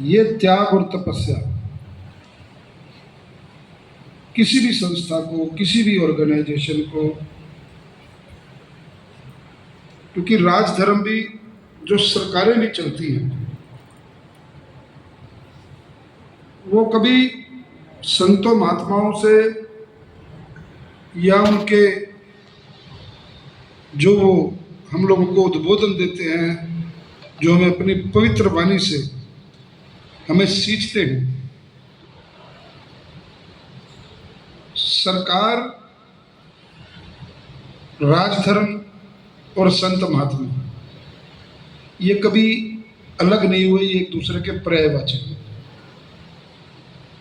ये त्याग और तपस्या किसी भी संस्था को, किसी भी ऑर्गेनाइजेशन को, क्योंकि राजधर्म भी जो सरकारें भी चलती हैं वो कभी संतों महात्माओं से या उनके जो हम लोगों को उद्बोधन देते हैं, जो हमें अपनी पवित्र वाणी से हमें सींचते हैं, सरकार, राजधर्म और संत महात्मा ये कभी अलग नहीं हुए, ये एक दूसरे के पर्यायवाची हैं।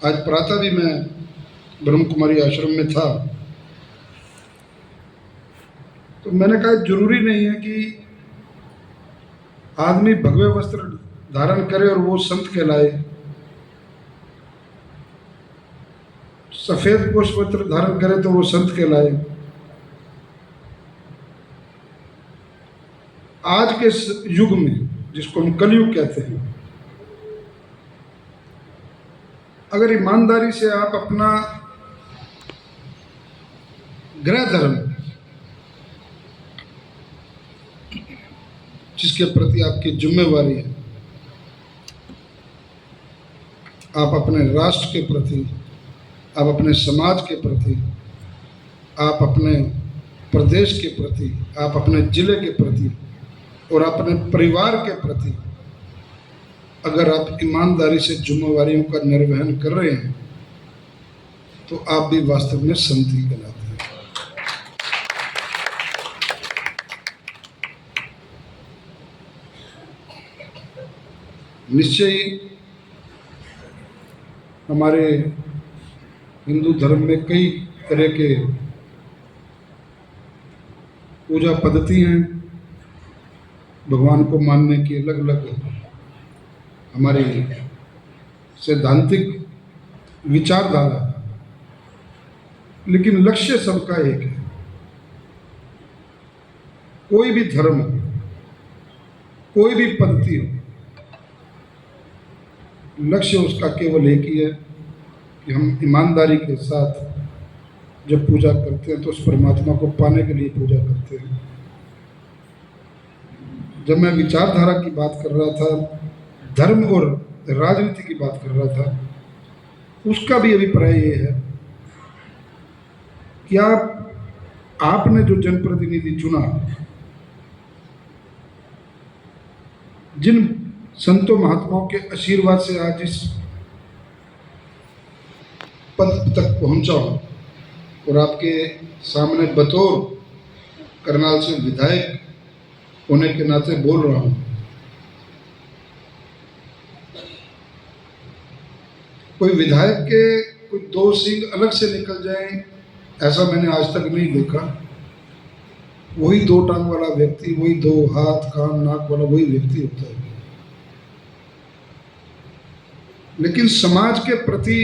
आज प्रातः भी मैं ब्रह्म कुमारी आश्रम में था तो मैंने कहा जरूरी नहीं है कि आदमी भगवे वस्त्र धारण करे और वो संत कहलाए, सफेद पुष्प वस्त्र धारण करे तो वो संत कहलाए। आज के युग में जिसको हम कलयुग कहते हैं, अगर ईमानदारी से आप अपना गृह धर्म जिसके प्रति आपकी जिम्मेवारी है, आप अपने राष्ट्र के प्रति, आप अपने समाज के प्रति, आप अपने प्रदेश के प्रति, आप अपने जिले के प्रति और अपने परिवार के प्रति अगर आप ईमानदारी से जिम्मेवारियों का निर्वहन कर रहे हैं तो आप भी वास्तव में संत ही कहलाते हैं। निश्चय ही हमारे हिंदू धर्म में कई तरह के पूजा पद्धति हैं, भगवान को मानने की अलग अलग हमारी सैद्धांतिक विचारधारा, लेकिन लक्ष्य सबका एक है। कोई भी धर्म हो, कोई भी पद्धति हो, लक्ष्य उसका केवल एक ही है कि हम ईमानदारी के साथ जब पूजा करते हैं तो उस परमात्मा को पाने के लिए पूजा करते हैं। जब मैं विचारधारा की बात कर रहा था, धर्म और राजनीति की बात कर रहा था, उसका भी अभिप्राय ये है कि आपने जो जनप्रतिनिधि चुना, जिन संतों महात्माओं के आशीर्वाद से आज इस पद तक पहुंचा हूं और आपके सामने बतौर करनाल से विधायक होने के नाते बोल रहा हूं। कोई विधायक के कोई दो सींग अलग से निकल जाए ऐसा मैंने आज तक नहीं देखा। वही दो टांग वाला व्यक्ति, वही दो हाथ कान नाक वाला वही व्यक्ति होता है। लेकिन समाज के प्रति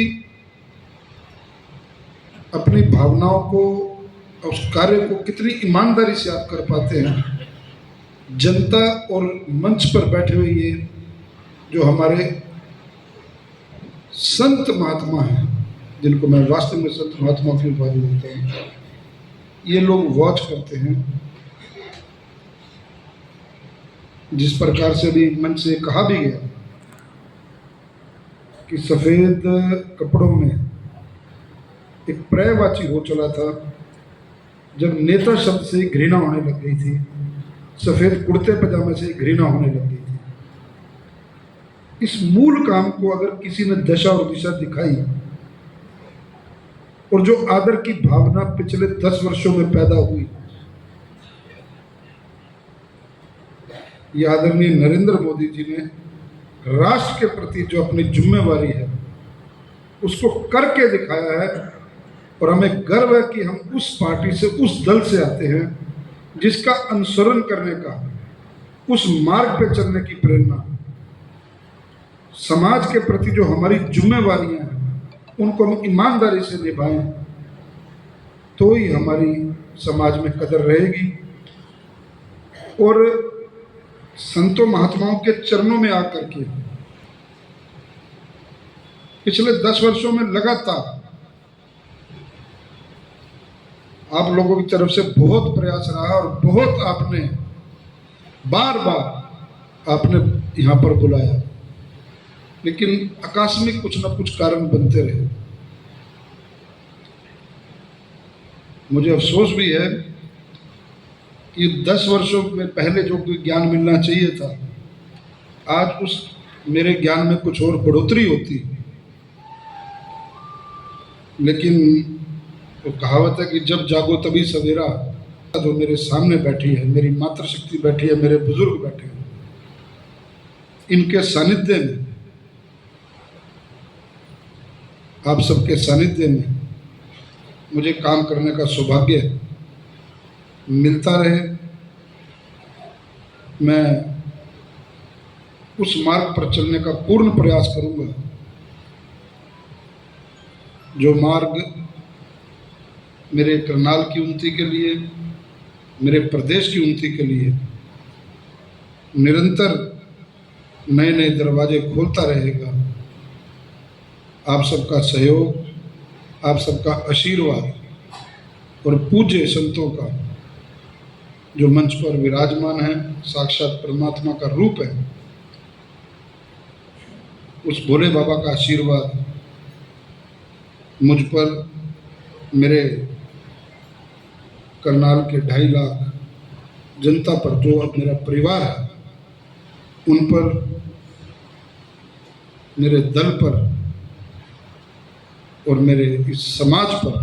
अपनी भावनाओं को, उस कार्य को कितनी ईमानदारी से आप कर पाते हैं, जनता और मंच पर बैठे हुए ये जो हमारे संत महात्मा हैं, जिनको मैं वास्तव में संत महात्मा की उपाधि देता हूँ, ये लोग वॉच करते हैं। जिस प्रकार से भी मंच से कहा भी गया कि सफ़ेद कपड़ों में एक पर्यायवाची हो चला था, जब नेता शब्द से घृणा होने लग गई थी, सफ़ेद कुर्ते पजामे से घृणा होने लग गई थी। इस मूल काम को अगर किसी ने दशा और दिशा दिखाई और जो आदर की भावना पिछले 10 वर्षों में पैदा हुई, ये आदरणीय नरेंद्र मोदी जी ने राष्ट्र के प्रति जो अपनी जिम्मेवारी है उसको करके दिखाया है। और हमें गर्व है कि हम उस पार्टी से, उस दल से आते हैं जिसका अनुसरण करने का, उस मार्ग पे चलने की प्रेरणा, समाज के प्रति जो हमारी जिम्मेवारियां हैं उनको हम ईमानदारी से निभाएं तो ही हमारी समाज में कदर रहेगी। और संतों महात्माओं के चरणों में आकर के पिछले 10 वर्षों में लगातार आप लोगों की तरफ से बहुत प्रयास रहा और बहुत आपने बार बार आपने यहाँ पर बुलाया, लेकिन आकस्मिक कुछ ना कुछ कारण बनते रहे। मुझे अफसोस भी है कि 10 वर्षों में पहले जो कोई ज्ञान मिलना चाहिए था, आज उस मेरे ज्ञान में कुछ और बढ़ोतरी होती। लेकिन वो कहावत है कि जब जागो तभी सवेरा, तो मेरे सामने बैठी है, मेरी मातृशक्ति बैठी है, मेरे बुजुर्ग बैठे हैं, इनके सानिध्य में, आप सबके सानिध्य में मुझे काम करने का सौभाग्य मिलता रहे। मैं उस मार्ग पर चलने का पूर्ण प्रयास करूंगा जो मार्ग मेरे करनाल की उन्नति के लिए, मेरे प्रदेश की उन्नति के लिए निरंतर नए नए दरवाजे खोलता रहेगा। आप सबका सहयोग, आप सबका आशीर्वाद और पूज्य संतों का जो मंच पर विराजमान है, साक्षात परमात्मा का रूप है, उस भोले बाबा का आशीर्वाद मुझ पर, मेरे करनाल के 2.5 लाख जनता पर, जो अब मेरा परिवार है, उन पर, मेरे दल पर और मेरे इस समाज पर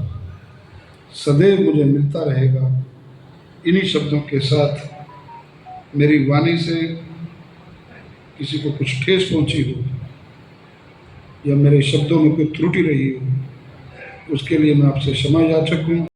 सदैव मुझे मिलता रहेगा। इन्हीं शब्दों के साथ मेरी वाणी से किसी को कुछ ठेस पहुंची हो या मेरे शब्दों में कोई त्रुटि रही हो, उसके लिए मैं आपसे क्षमा याचक हूँ।